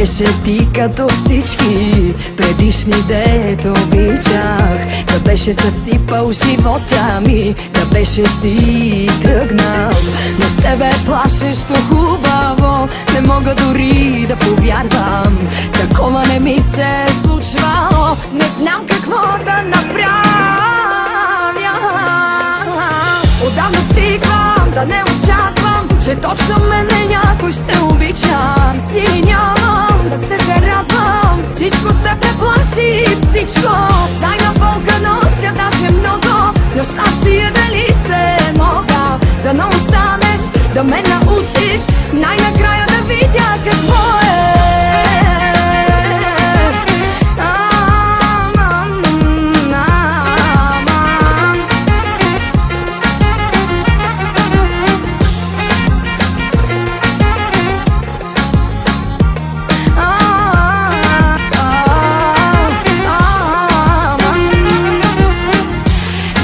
беше ти като всички предишни, дето обичах. Да беше съсипал живота ми, да беше си тръгнал. Но с тебе плашещо хубаво не мога дори да повярвам. Такова не ми се е случвало, не знам какво да направя. Отдавна свиквам да не очаквам, че точно мене някой ще обича. И сили нямам да се зарадвам, всичко с теб ме плаши, всичко. Тайна болка нося даже много, но щастие дали ще мога. Да не останеш, да ме научиш, най-накрая да видя какво е.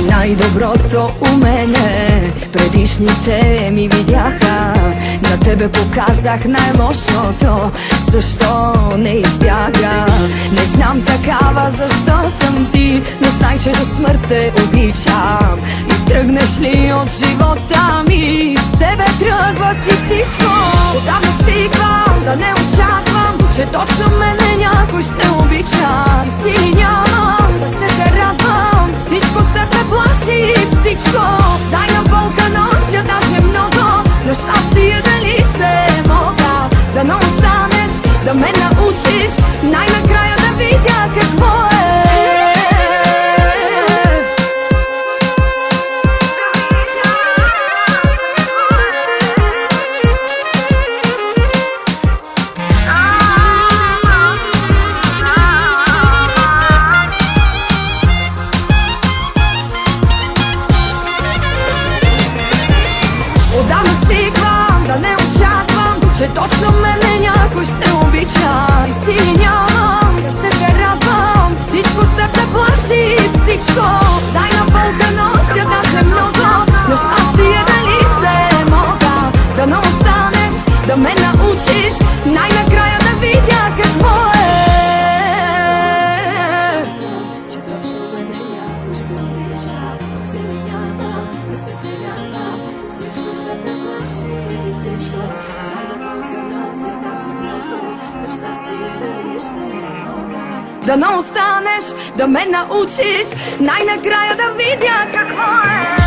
Най-доброто у мене предишните ми видяха, на тебе показах най-лошото. Защо не избяга? Не знам такава защо съм ти, но знай, че до смърт те обичам. И тръгнеш ли от живота ми, с тебе тръгва си всичко. Отдавна свиквам да не очаквам, че точно мене някой ще обича. И сили нямам да се зарадвам, всичко с теб ме плаши, всичко. Тайна болка нося даже много, но щастие дали ще мога. Да не останеш, да ме научиш, най-накрая да видя какво е. Отдавна свиквам да не очаквам, че точно мене някой ще обича. И сили нямам да се зарадвам, всичко с теб ме плаши, всичко. Тайна болка нося даже много, но щастие дали ще мога. Да не останеш, да ме научиш, най-накрая да видя какво е. Че точно мене някой ще обича. Сили нямам да се зарадвам, всичко с теб ме плаши, всичко. Тайна болка нося даже много, но щастие дали ще мога. Да не останеш, да ме научиш, най-накрая да видя какво е.